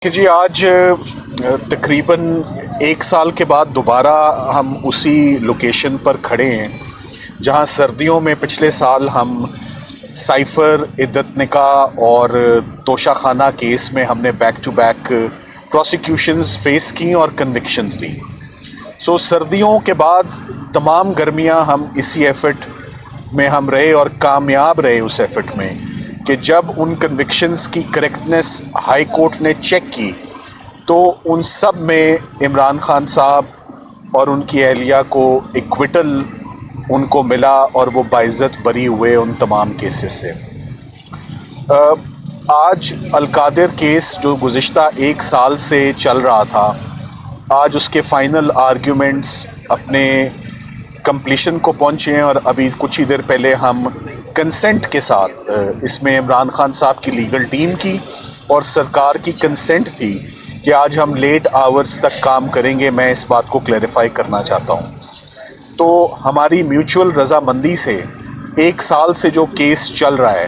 کہ جی آج تقریباً ایک سال کے بعد دوبارہ ہم اسی لوکیشن پر کھڑے ہیں جہاں سردیوں میں پچھلے سال ہم سائفر عدت نکاح اور توشہ خانہ کیس میں ہم نے بیک ٹو بیک پروسیکیوشنز فیس کی اور کنوکشنز لی. سو سردیوں کے بعد تمام گرمیاں ہم اسی ایفرٹ میں ہم رہے اور کامیاب رہے اس ایفرٹ میں کہ جب ان کنوکشنز کی کریکٹنس ہائی کورٹ نے چیک کی تو ان سب میں عمران خان صاحب اور ان کی اہلیہ کو ایکویٹل ان کو ملا اور وہ باعزت بری ہوئے ان تمام کیسز سے. آج القادر کیس جو گزشتہ ایک سال سے چل رہا تھا، آج اس کے فائنل آرگیومنٹس اپنے کمپلیشن کو پہنچے ہیں اور ابھی کچھ ہی دیر پہلے ہم کنسنٹ کے ساتھ اس میں عمران خان صاحب کی لیگل ٹیم کی اور سرکار کی کنسنٹ تھی کہ آج ہم لیٹ آورز تک کام کریں گے. میں اس بات کو کلیریفائی کرنا چاہتا ہوں. تو ہماری میوچول رضامندی سے ایک سال سے جو کیس چل رہا ہے،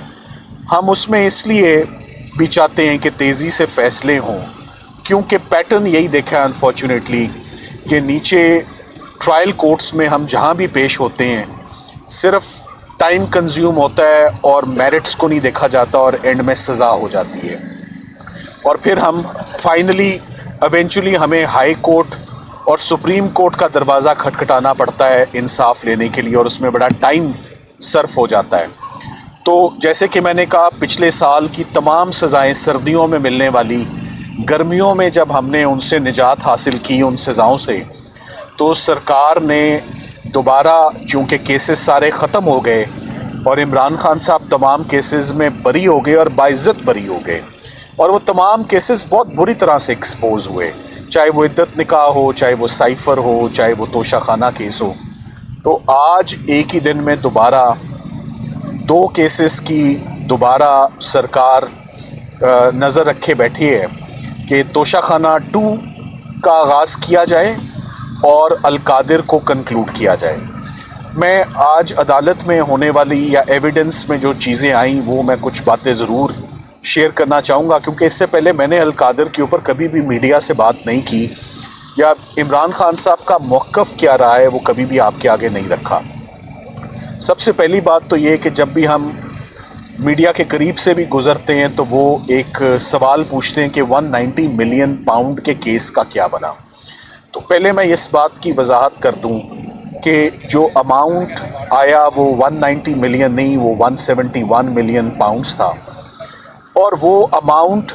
ہم اس میں اس لیے بھی چاہتے ہیں کہ تیزی سے فیصلے ہوں کیونکہ پیٹرن یہی دیکھا ہے انفارچونیٹلی کہ نیچے ٹرائل کورٹس میں ہم جہاں بھی پیش ہوتے ہیں صرف ٹائم کنزیوم ہوتا ہے اور میرٹس کو نہیں دیکھا جاتا اور اینڈ میں سزا ہو جاتی ہے، اور پھر ہم فائنلی ایونچولی ہمیں ہائی کورٹ اور سپریم کورٹ کا دروازہ کھٹکھٹانا پڑتا ہے انصاف لینے کے لیے، اور اس میں بڑا ٹائم صرف ہو جاتا ہے. تو جیسے کہ میں نے کہا، پچھلے سال کی تمام سزائیں سردیوں میں ملنے والی گرمیوں میں جب ہم نے ان سے نجات حاصل کی ان سزاؤں سے، تو سرکار نے دوبارہ چونکہ کیسز سارے ختم ہو گئے اور عمران خان صاحب تمام کیسز میں بری ہو گئے اور باعزت بری ہو گئے، اور وہ تمام کیسز بہت بری طرح سے ایکسپوز ہوئے، چاہے وہ عدت نکاح ہو، چاہے وہ سائفر ہو، چاہے وہ توشہ خانہ کیس ہو. تو آج ایک ہی دن میں دوبارہ دو کیسز کی دوبارہ سرکار نظر رکھے بیٹھی ہے کہ توشہ خانہ 2 کا آغاز کیا جائے اور القادر کو کنکلوڈ کیا جائے. میں آج عدالت میں ہونے والی یا ایویڈنس میں جو چیزیں آئیں وہ میں کچھ باتیں ضرور شیئر کرنا چاہوں گا، کیونکہ اس سے پہلے میں نے القادر کے اوپر کبھی بھی میڈیا سے بات نہیں کی یا عمران خان صاحب کا موقف کیا رہا ہے وہ کبھی بھی آپ کے آگے نہیں رکھا. سب سے پہلی بات تو یہ کہ جب بھی ہم میڈیا کے قریب سے بھی گزرتے ہیں تو وہ ایک سوال پوچھتے ہیں کہ 190 ملین پاؤنڈ کے کیس کا کیا بنا. تو پہلے میں اس بات کی وضاحت کر دوں کہ جو اماؤنٹ آیا وہ 190 ملین نہیں، وہ 171 ملین پاؤنڈز تھا، اور وہ amount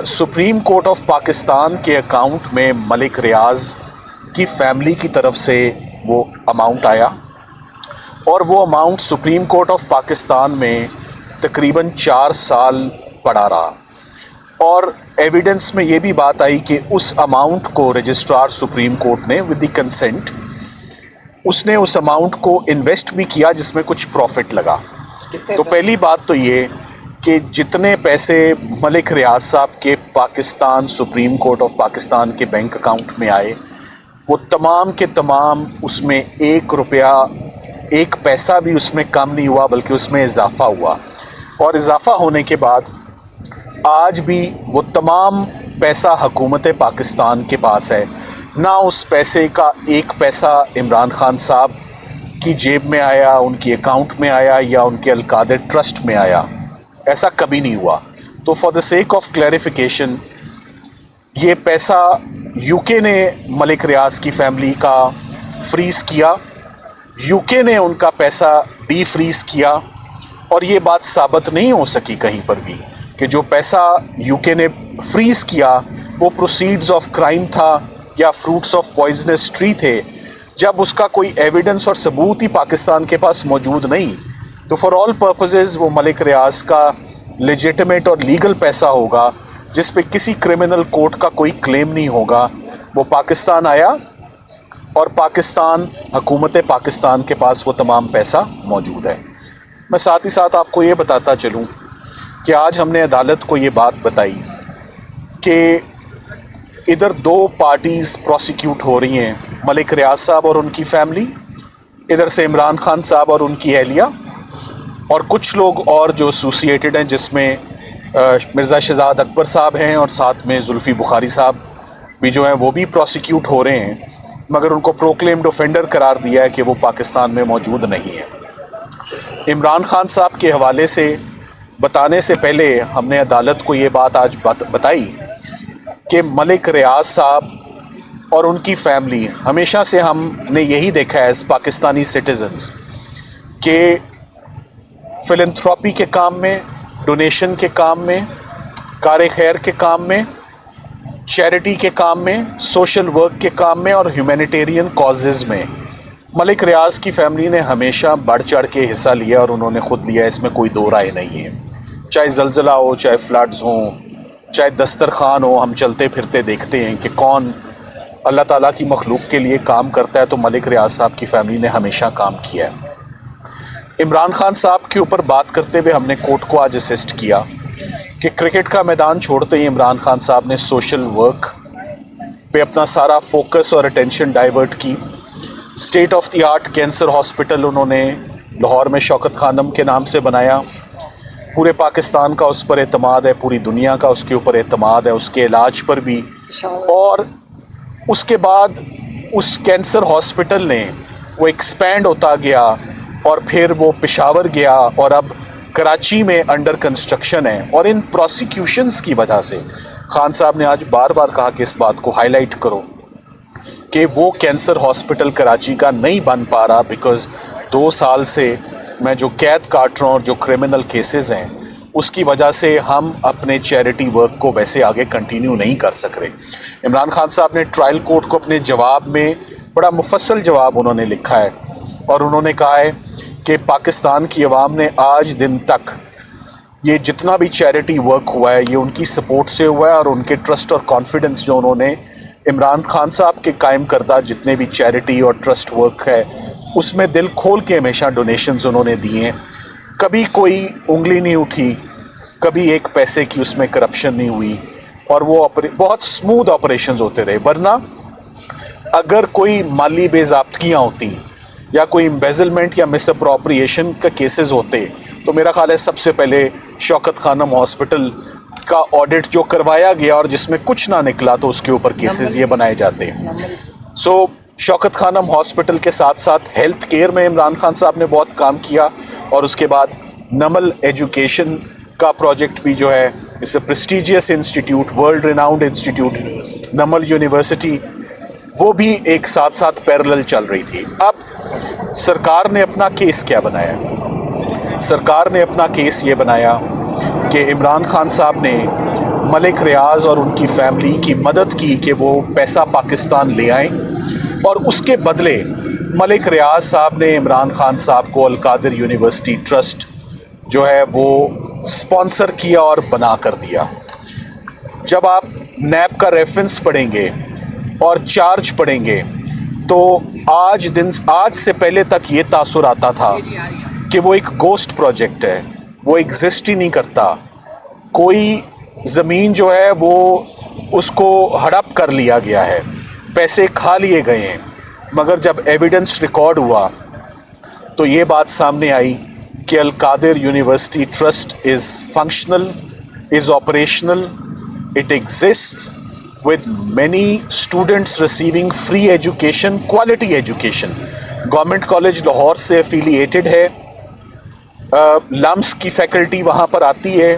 supreme court of Pakistan کے اکاؤنٹ میں ملک ریاض کی فیملی کی طرف سے وہ اماؤنٹ آیا، اور وہ amount supreme court of Pakistan میں تقریباً 4 سال پڑا رہا. اور ایویڈنس میں یہ بھی بات آئی کہ اس اماؤنٹ کو رجسٹرار سپریم کورٹ نے ود دی کنسنٹ اس نے اس اماؤنٹ کو انویسٹ بھی کیا جس میں کچھ پروفٹ لگا. تو پہلی بات تو یہ کہ جتنے پیسے ملک ریاض صاحب کے Pakistan supreme court of Pakistan کے بینک اکاؤنٹ میں آئے وہ تمام کے تمام اس میں 1 روپیہ 1 پیسہ بھی اس میں کم نہیں ہوا بلکہ اس میں اضافہ ہوا. اور اضافہ ہونے کے بعد آج بھی وہ تمام پیسہ حکومت پاکستان کے پاس ہے. نہ اس پیسے کا 1 پیسہ عمران خان صاحب کی جیب میں آیا، ان کی اکاؤنٹ میں آیا یا ان کے القادر ٹرسٹ میں آیا، ایسا کبھی نہیں ہوا. تو for the sake of clarification, یہ پیسہ یو کے نے ملک ریاض کی فیملی کا فریز کیا، یو کے نے ان کا پیسہ ڈی فریز کیا، اور یہ بات ثابت نہیں ہو سکی کہیں پر بھی کہ جو پیسہ یو کے نے فریز کیا وہ پروسیڈز آف کرائم تھا یا فروٹس آف پوائزنس ٹری تھے، جب اس کا کوئی ایویڈنس اور ثبوت ہی پاکستان کے پاس موجود نہیں. تو فار آل پرپزز وہ ملک ریاض کا لیجیٹمیٹ اور لیگل پیسہ ہوگا جس پہ کسی کرمنل کورٹ کا کوئی کلیم نہیں ہوگا. وہ پاکستان آیا اور پاکستان حکومت پاکستان کے پاس وہ تمام پیسہ موجود ہے. میں ساتھ ہی ساتھ آپ کو یہ بتاتا چلوں کہ آج ہم نے عدالت کو یہ بات بتائی کہ ادھر 2 پارٹیز پروسیکیوٹ ہو رہی ہیں، ملک ریاض صاحب اور ان کی فیملی، ادھر سے عمران خان صاحب اور ان کی اہلیہ، اور کچھ لوگ اور جو ایسوسیٹڈ ہیں جس میں مرزا شہزاد اکبر صاحب ہیں اور ساتھ میں زلفی بخاری صاحب بھی جو ہیں وہ بھی پروسیکیوٹ ہو رہے ہیں، مگر ان کو پروکلیمڈ اوفینڈر قرار دیا ہے کہ وہ پاکستان میں موجود نہیں ہے۔ عمران خان صاحب کے حوالے سے بتانے سے پہلے ہم نے عدالت کو یہ بات آج بتائی کہ ملک ریاض صاحب اور ان کی فیملی، ہمیشہ سے ہم نے یہی دیکھا ہے ایز پاکستانی سٹیزنز کہ فلنتھراپی کے کام میں، ڈونیشن کے کام میں، کار خیر کے کام میں، چیریٹی کے کام میں، سوشل ورک کے کام میں اور ہیومینیٹیرین کازز میں ملک ریاض کی فیملی نے ہمیشہ بڑھ چڑھ کے حصہ لیا، اور انہوں نے خود لیا، اس میں کوئی دو رائے نہیں ہے۔ چاہے زلزلہ ہو، چاہے فلڈز ہوں، چاہے دسترخوان ہو، ہم چلتے پھرتے دیکھتے ہیں کہ کون اللہ تعالیٰ کی مخلوق کے لیے کام کرتا ہے، تو ملک ریاض صاحب کی فیملی نے ہمیشہ کام کیا ہے۔ عمران خان صاحب کے اوپر بات کرتے ہوئے ہم نے کورٹ کو آج اسسٹ کیا کہ کرکٹ کا میدان چھوڑتے ہی عمران خان صاحب نے سوشل ورک پہ اپنا سارا فوکس اور اٹینشن ڈائیورٹ کی۔ State of the art cancer hospital انہوں نے لاہور میں شوکت خانم کے نام سے بنایا۔ پورے پاکستان کا اس پر اعتماد ہے، پوری دنیا کا اس کے اوپر اعتماد ہے، اس کے علاج پر بھی۔ اور اس کے بعد اس کینسر ہاسپٹل نے وہ ایکسپینڈ ہوتا گیا اور پھر وہ پشاور گیا اور اب کراچی میں انڈر کنسٹرکشن ہے۔ اور ان پروسیکیوشنز کی وجہ سے خان صاحب نے آج بار بار کہا کہ اس بات کو ہائی لائٹ کرو کہ وہ کینسر ہاسپٹل کراچی کا نہیں بن پا رہا بیکاز 2 سال سے میں جو قید کاٹ رہا ہوں اور جو کرمنل کیسز ہیں اس کی وجہ سے ہم اپنے چیریٹی ورک کو ویسے آگے کنٹینیو نہیں کر سک رہے۔ عمران خان صاحب نے ٹرائل کورٹ کو اپنے جواب میں بڑا مفصل جواب انہوں نے لکھا ہے، اور انہوں نے کہا ہے کہ پاکستان کی عوام نے آج دن تک یہ جتنا بھی چیریٹی ورک ہوا ہے یہ ان کی سپورٹ سے ہوا ہے، اور ان کے ٹرسٹ اور کانفیڈنس جو انہوں نے عمران خان صاحب کے قائم کردہ جتنے بھی چیریٹی اور ٹرسٹ ورک ہے اس میں دل کھول کے ہمیشہ ڈونیشنز انہوں نے دیے ہیں۔ کبھی کوئی انگلی نہیں اٹھی، کبھی ایک پیسے کی اس میں کرپشن نہیں ہوئی، اور وہ بہت سموتھ آپریشنز ہوتے رہے۔ ورنہ اگر کوئی مالی بے ضابطگیاں ہوتی یا کوئی امبیزلمنٹ یا مس اپروپریشن کا کیسز ہوتے تو میرا خیال ہے سب سے پہلے شوکت خانم ہاسپٹل کا آڈٹ جو کروایا گیا اور جس میں کچھ نہ نکلا تو اس کے اوپر کیسز یہ بنائے جاتے ہیں۔ سو شوکت خانم ہاسپٹل کے ساتھ ساتھ ہیلتھ کیئر میں عمران خان صاحب نے بہت کام کیا، اور اس کے بعد نمل ایجوکیشن کا پروجیکٹ بھی جو ہے اس prestigious institute, world renowned institute Namal university, وہ بھی ایک ساتھ ساتھ پیرلل چل رہی تھی۔ اب سرکار نے اپنا کیس کیا بنایا؟ سرکار نے اپنا کیس یہ بنایا کہ عمران خان صاحب نے ملک ریاض اور ان کی فیملی کی مدد کی کہ وہ پیسہ پاکستان لے آئیں، اور اس کے بدلے ملک ریاض صاحب نے عمران خان صاحب کو القادر یونیورسٹی ٹرسٹ جو ہے وہ سپانسر کیا اور بنا کر دیا۔ جب آپ نیب کا ریفرنس پڑھیں گے اور چارج پڑھیں گے تو آج سے پہلے تک یہ تاثر آتا تھا کہ وہ ایک گوسٹ پروجیکٹ ہے، وہ ایگزسٹ ہی نہیں کرتا، کوئی زمین جو ہے وہ اس کو ہڑپ کر لیا گیا ہے، پیسے کھا لیے گئے ہیں۔ مگر جب ایویڈنس ریکارڈ ہوا تو یہ بات سامنے آئی کہ Al-Qadir university trust is functional, is operational, it exists with many students receiving free education, quality education. Government college Lahore سے افیلیٹڈ ہے، لمس کی فیکلٹی وہاں پر آتی ہے،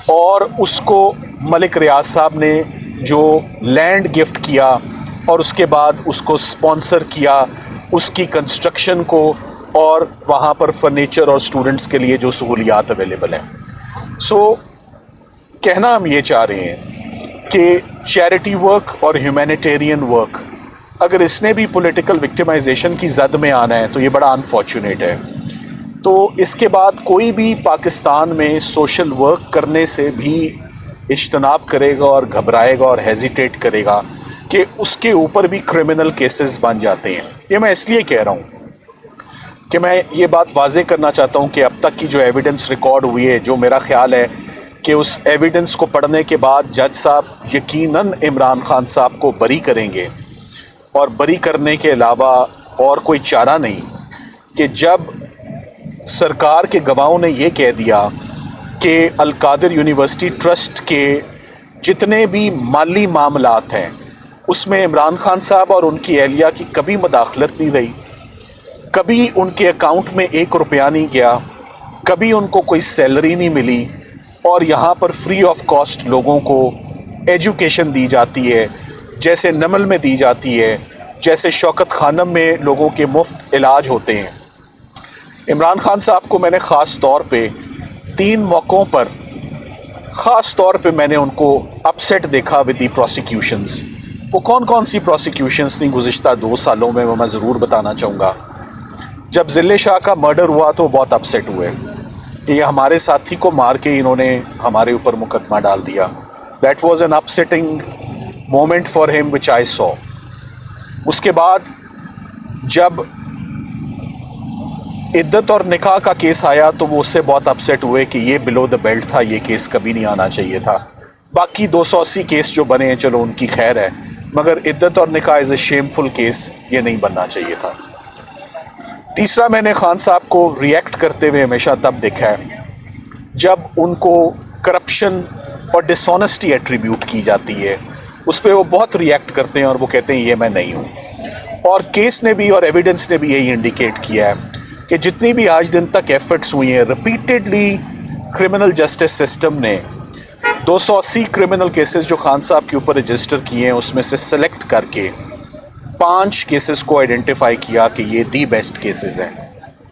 اور اس کو ملک ریاض صاحب نے جو لینڈ گفٹ کیا اور اس کے بعد اس کو سپانسر کیا، اس کی کنسٹرکشن کو، اور وہاں پر فرنیچر اور اسٹوڈنٹس کے لیے جو سہولیات اویلیبل ہیں۔ سو کہنا ہم یہ چاہ رہے ہیں کہ چیریٹی ورک اور ہیومینیٹیرین ورک اگر اس نے بھی پولیٹیکل وکٹمائزیشن کی زد میں آنا ہے تو یہ بڑا انفارچونیٹ ہے۔ تو اس کے بعد کوئی بھی پاکستان میں سوشل ورک کرنے سے بھی اجتناب کرے گا اور گھبرائے گا اور ہیزیٹیٹ کرے گا کہ اس کے اوپر بھی کرمنل کیسز بن جاتے ہیں۔ یہ میں اس لیے کہہ رہا ہوں کہ میں یہ بات واضح کرنا چاہتا ہوں کہ اب تک کی جو ایویڈنس ریکارڈ ہوئی ہے، جو میرا خیال ہے کہ اس ایویڈنس کو پڑھنے کے بعد جج صاحب یقیناً عمران خان صاحب کو بری کریں گے، اور بری کرنے کے علاوہ اور کوئی چارہ نہیں کہ جب سرکار کے گواہوں نے یہ کہہ دیا کہ القادر یونیورسٹی ٹرسٹ کے جتنے بھی مالی معاملات ہیں اس میں عمران خان صاحب اور ان کی اہلیہ کی کبھی مداخلت نہیں رہی، کبھی ان کے اکاؤنٹ میں 1 روپیہ نہیں گیا، کبھی ان کو کوئی سیلری نہیں ملی، اور یہاں پر فری آف کاسٹ لوگوں کو ایجوکیشن دی جاتی ہے، جیسے نمل میں دی جاتی ہے، جیسے شوکت خانم میں لوگوں کے مفت علاج ہوتے ہیں۔ عمران خان صاحب کو میں نے خاص طور پہ 3 موقعوں پر خاص طور پہ میں نے ان کو اپسیٹ دیکھا ود دی پروسیکیوشنز۔ وہ کون سی پروسیکیوشنز تھیں گزشتہ 2 سالوں میں وہ میں ضرور بتانا چاہوں گا۔ جب ذل شاہ کا مرڈر ہوا تو بہت اپسیٹ ہوئے کہ یہ ہمارے ساتھی کو مار کے انہوں نے ہمارے اوپر مقدمہ ڈال دیا۔ That was an upsetting moment for ہم وچ آئی سو۔ اس کے بعد جب عدت اور نکاح کا کیس آیا تو وہ اس سے بہت اپسیٹ ہوئے کہ یہ بلو دا بیلٹ تھا، یہ کیس کبھی نہیں آنا چاہیے تھا۔ باقی 280 کیس جو بنے ہیں چلو ان کی خیر ہے، مگر عدت اور نکاح از اے شیمفل کیس، یہ نہیں بننا چاہیے تھا۔ تیسرا، میں نے خان صاحب کو ریئیکٹ کرتے ہوئے ہمیشہ تب دیکھا ہے جب ان کو کرپشن اور ڈس آنیسٹی ایٹریبیوٹ کی جاتی ہے، اس پہ وہ بہت ریئیکٹ کرتے ہیں اور وہ کہتے ہیں یہ میں نہیں ہوں۔ اور کیس نے بھی اور ایویڈنس نے بھی یہی انڈیکیٹ کیا ہے کہ جتنی بھی آج دن تک ایفرٹس ہوئی ہیں ریپیٹڈلی کرمنل جسٹس سسٹم نے 280 کرمنل کیسز جو خان صاحب کے اوپر رجسٹر کیے ہیں اس میں سے سلیکٹ کر کے 5 کیسز کو آئیڈینٹیفائی کیا کہ یہ دی بیسٹ کیسز ہیں۔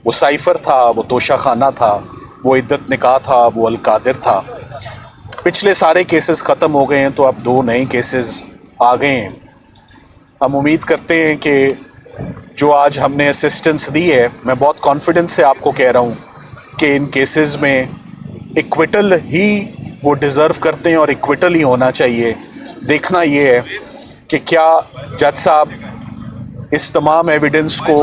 وہ سائفر تھا، وہ توشہ خانہ تھا، وہ عدت نکاح تھا، وہ القادر تھا۔ پچھلے سارے کیسز ختم ہو گئے ہیں تو اب 2 نئے کیسز آ گئے ہیں۔ ہم امید کرتے ہیں کہ جو آج ہم نے اسسٹنس دی ہے، میں بہت کانفیڈنس سے آپ کو کہہ رہا ہوں کہ ان کیسز میں ایکویٹل ہی وہ ڈیزرو کرتے ہیں اور ایکویٹل ہی ہونا چاہیے۔ دیکھنا یہ ہے کہ کیا جج صاحب اس تمام ایویڈنس کو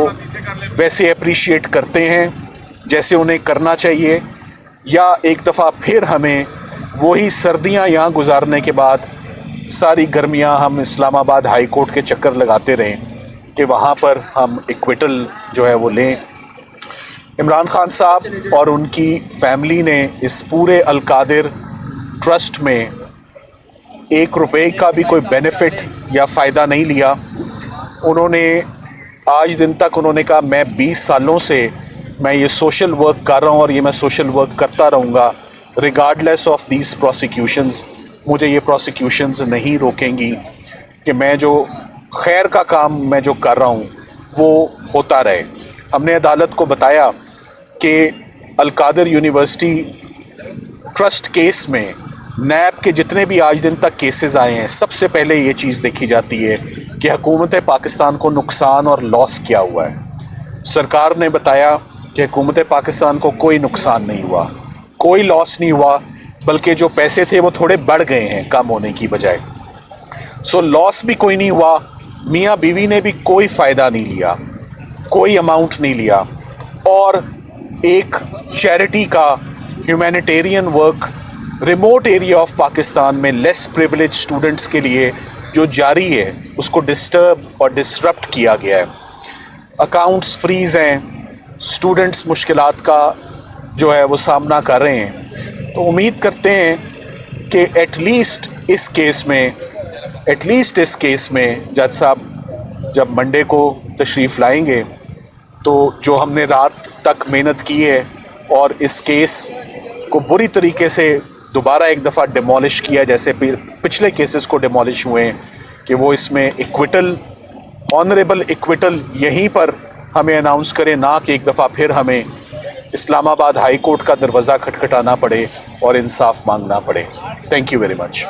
ویسے اپریشیٹ کرتے ہیں جیسے انہیں کرنا چاہیے، یا ایک دفعہ پھر ہمیں وہی سردیاں یہاں گزارنے کے بعد ساری گرمیاں ہم اسلام آباد ہائی کورٹ کے چکر لگاتے رہیں کہ وہاں پر ہم ایکویٹل جو ہے وہ لیں۔ عمران خان صاحب اور ان کی فیملی نے اس پورے القادر ٹرسٹ میں 1 روپے کا بھی کوئی بینیفٹ یا فائدہ نہیں لیا۔ انہوں نے آج دن تک انہوں نے کہا میں 20 سالوں سے میں یہ سوشل ورک کر رہا ہوں اور یہ میں سوشل ورک کرتا رہوں گا ریگارڈلیس آف دیز پروسیکیوشنز۔ مجھے یہ پروسیکیوشنز نہیں روکیں گی کہ میں جو خیر کا کام میں جو کر رہا ہوں وہ ہوتا رہے۔ ہم نے عدالت کو بتایا کہ القادر یونیورسٹی ٹرسٹ کیس میں نیب کے جتنے بھی آج دن تک کیسز آئے ہیں سب سے پہلے یہ چیز دیکھی جاتی ہے کہ حکومت پاکستان کو نقصان اور لاس کیا ہوا ہے۔ سرکار نے بتایا کہ حکومت پاکستان کو کوئی نقصان نہیں ہوا، کوئی لاس نہیں ہوا، بلکہ جو پیسے تھے وہ تھوڑے بڑھ گئے ہیں کم ہونے کی بجائے۔ سو لاس بھی کوئی نہیں ہوا، میاں بیوی نے بھی کوئی فائدہ نہیں لیا، کوئی اماؤنٹ نہیں لیا، اور ایک چیریٹی کا humanitarian work remote area of Pakistan میں لیس پریویلیج اسٹوڈنٹس کے لیے جو جاری ہے اس کو ڈسٹرب اور ڈسرپٹ کیا گیا ہے۔ اکاؤنٹس فریز ہیں، اسٹوڈنٹس مشکلات کا جو ہے وہ سامنا کر رہے ہیں۔ تو امید کرتے ہیں کہ ایٹ لیسٹ اس کیس میں جج صاحب جب منڈے کو تشریف لائیں گے تو جو ہم نے رات تک محنت کی ہے اور اس کیس کو بری طریقے سے دوبارہ ایک دفعہ ڈیمولش کیا جیسے پچھلے کیسز کو ڈیمولش ہوئے ہیں، کہ وہ اس میں ایکویٹل آنریبل ایکویٹل یہیں پر ہمیں اناؤنس کرے، نہ کہ ایک دفعہ پھر ہمیں اسلام آباد ہائی کورٹ کا دروازہ کھٹکھٹانا پڑے اور انصاف مانگنا پڑے۔ Thank you very much.